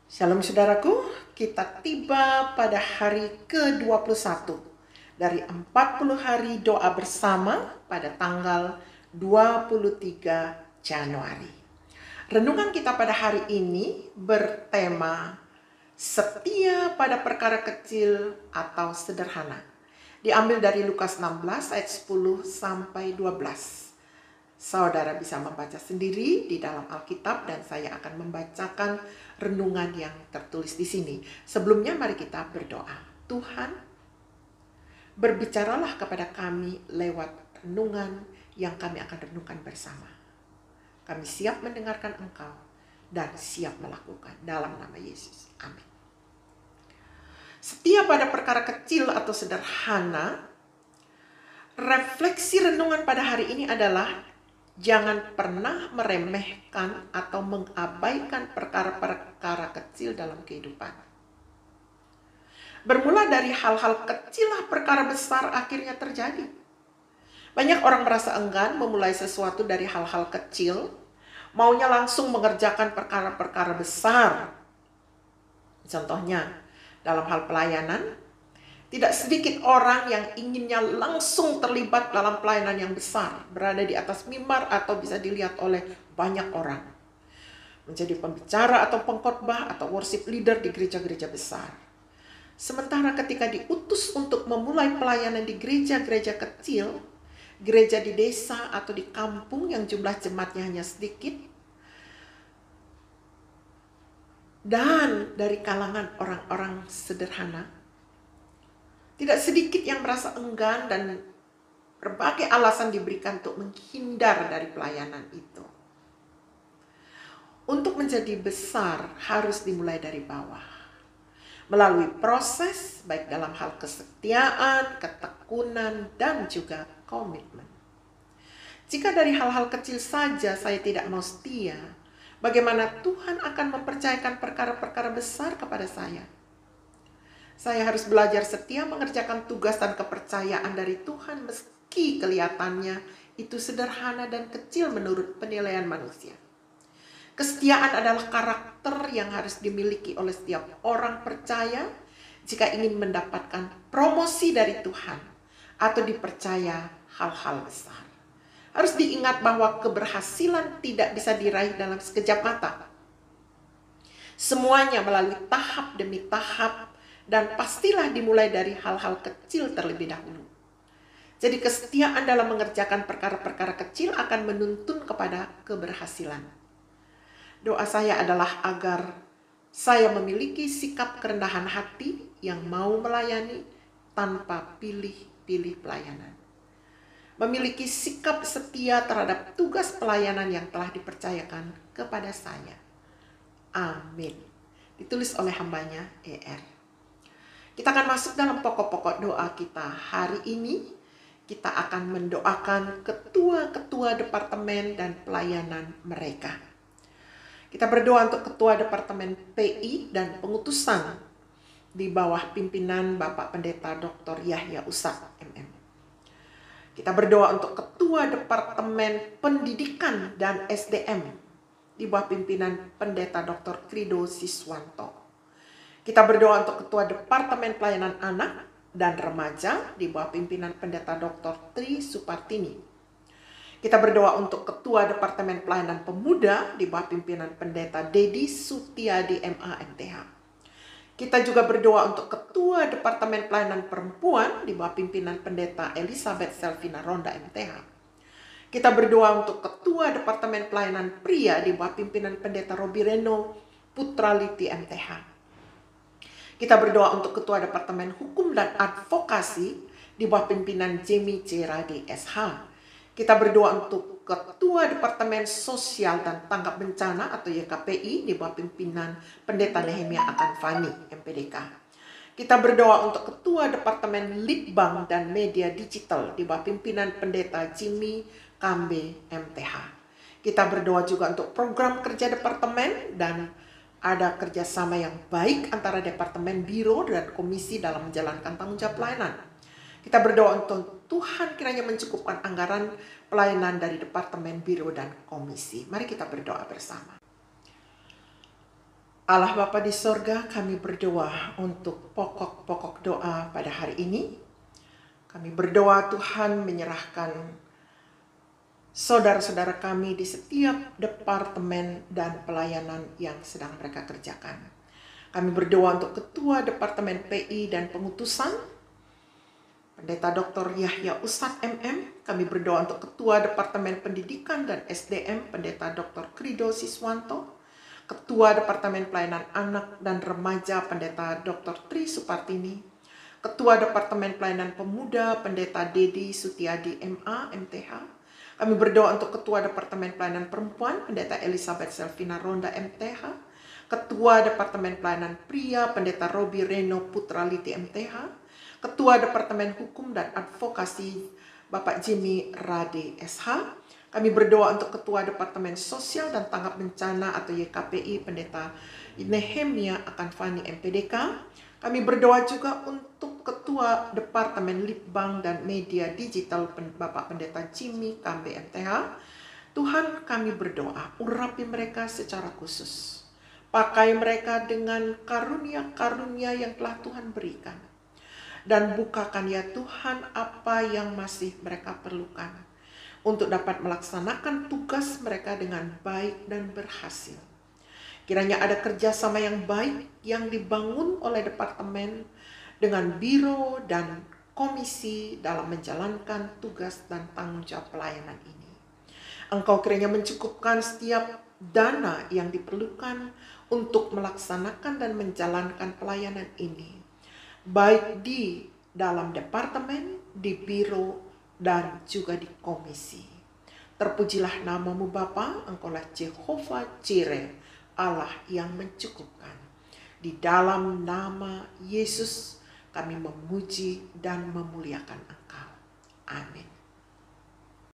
Shalom saudaraku, kita tiba pada hari ke-21 dari 40 hari doa bersama pada tanggal 23 Januari. Renungan kita pada hari ini bertema setia pada perkara kecil atau sederhana. Diambil dari Lukas 16 ayat 10 sampai 12. Saudara bisa membaca sendiri di dalam Alkitab dan saya akan membacakan renungan yang tertulis di sini. Sebelumnya mari kita berdoa. Tuhan, berbicaralah kepada kami lewat renungan yang kami akan renungkan bersama. Kami siap mendengarkan Engkau dan siap melakukan dalam nama Yesus. Amin. Setia pada perkara kecil atau sederhana, refleksi renungan pada hari ini adalah jangan pernah meremehkan atau mengabaikan perkara-perkara kecil dalam kehidupan. Bermula dari hal-hal kecillah perkara besar akhirnya terjadi. Banyak orang merasa enggan memulai sesuatu dari hal-hal kecil, maunya langsung mengerjakan perkara-perkara besar. Contohnya, dalam hal pelayanan, tidak sedikit orang yang inginnya langsung terlibat dalam pelayanan yang besar, berada di atas mimbar atau bisa dilihat oleh banyak orang. Menjadi pembicara atau pengkhotbah atau worship leader di gereja-gereja besar. Sementara ketika diutus untuk memulai pelayanan di gereja-gereja kecil, gereja di desa atau di kampung yang jumlah jemaatnya hanya sedikit, dan dari kalangan orang-orang sederhana, tidak sedikit yang merasa enggan dan berbagai alasan diberikan untuk menghindar dari pelayanan itu. Untuk menjadi besar harus dimulai dari bawah. Melalui proses baik dalam hal kesetiaan, ketekunan, dan juga komitmen. Jika dari hal-hal kecil saja saya tidak mau setia, bagaimana Tuhan akan mempercayakan perkara-perkara besar kepada saya? Saya harus belajar setia mengerjakan tugas dan kepercayaan dari Tuhan meski kelihatannya itu sederhana dan kecil menurut penilaian manusia. Kesetiaan adalah karakter yang harus dimiliki oleh setiap orang percaya jika ingin mendapatkan promosi dari Tuhan atau dipercaya hal-hal besar. Harus diingat bahwa keberhasilan tidak bisa diraih dalam sekejap mata. Semuanya melalui tahap demi tahap, dan pastilah dimulai dari hal-hal kecil terlebih dahulu. Jadi kesetiaan dalam mengerjakan perkara-perkara kecil akan menuntun kepada keberhasilan. Doa saya adalah agar saya memiliki sikap kerendahan hati yang mau melayani tanpa pilih-pilih pelayanan. Memiliki sikap setia terhadap tugas pelayanan yang telah dipercayakan kepada saya. Amin. Ditulis oleh hambanya ER. Kita akan masuk dalam pokok-pokok doa kita. Hari ini kita akan mendoakan ketua-ketua departemen dan pelayanan mereka. Kita berdoa untuk ketua departemen PI dan pengutusan di bawah pimpinan Bapak Pendeta Dr. Yahya Usak MM. Kita berdoa untuk ketua departemen pendidikan dan SDM di bawah pimpinan Pendeta Dr. Krido Siswanto. Kita berdoa untuk Ketua Departemen Pelayanan Anak dan Remaja di bawah pimpinan Pendeta Dr. Tri Supartini. Kita berdoa untuk Ketua Departemen Pelayanan Pemuda di bawah pimpinan Pendeta Dedi Sutiadi MA MTH. Kita juga berdoa untuk Ketua Departemen Pelayanan Perempuan di bawah pimpinan Pendeta Elizabeth Selvina Ronda MTH. Kita berdoa untuk Ketua Departemen Pelayanan Pria di bawah pimpinan Pendeta Robi Reno Putraliti MTH. Kita berdoa untuk Ketua Departemen Hukum dan Advokasi di bawah pimpinan Jemi Ceradi SH. Kita berdoa untuk Ketua Departemen Sosial dan Tanggap Bencana atau YKPI di bawah pimpinan Pendeta Nehemia Akanfani MPDK. Kita berdoa untuk Ketua Departemen Litbang dan Media Digital di bawah pimpinan Pendeta Jimmy Kambe MTH. Kita berdoa juga untuk program kerja departemen dan ada kerjasama yang baik antara departemen, biro, dan komisi dalam menjalankan tanggung jawab pelayanan. Kita berdoa untuk Tuhan kiranya mencukupkan anggaran pelayanan dari departemen, biro, dan komisi. Mari kita berdoa bersama. Allah Bapa di sorga, kami berdoa untuk pokok-pokok doa pada hari ini. Kami berdoa Tuhan menyerahkan saudara-saudara kami di setiap departemen dan pelayanan yang sedang mereka kerjakan. Kami berdoa untuk Ketua Departemen PI dan Pengutusan, Pendeta Dr. Yahya Ustadz MM. Kami berdoa untuk Ketua Departemen Pendidikan dan SDM, Pendeta Dr. Krido Siswanto. Ketua Departemen Pelayanan Anak dan Remaja, Pendeta Dr. Tri Supartini. Ketua Departemen Pelayanan Pemuda, Pendeta Dedi Sutiadi MA, MTH. Kami berdoa untuk Ketua Departemen Pelayanan Perempuan, Pendeta Elizabeth Selvina Ronda, MTH. Ketua Departemen Pelayanan Pria, Pendeta Robi Reno Putraliti, MTH. Ketua Departemen Hukum dan Advokasi, Bapak Jimmy Rade, SH. Kami berdoa untuk Ketua Departemen Sosial dan Tanggap Bencana atau YKPI, Pendeta Nehemia Akanfani, MPDK. Kami berdoa juga untuk Ketua Departemen Litbang dan Media Digital, Bapak Pendeta Jimmy Kambe, MTH. Tuhan, kami berdoa, urapi mereka secara khusus. Pakai mereka dengan karunia-karunia yang telah Tuhan berikan. Dan bukakan ya Tuhan apa yang masih mereka perlukan untuk dapat melaksanakan tugas mereka dengan baik dan berhasil. Kiranya ada kerjasama yang baik yang dibangun oleh departemen dengan biro dan komisi dalam menjalankan tugas dan tanggung jawab pelayanan ini. Engkau kiranya mencukupkan setiap dana yang diperlukan untuk melaksanakan dan menjalankan pelayanan ini, baik di dalam departemen, di biro, dan juga di komisi. Terpujilah namamu Bapa, Engkaulah Jehovah Jireh, Allah yang mencukupkan. Di dalam nama Yesus kami memuji dan memuliakan Engkau. Amin.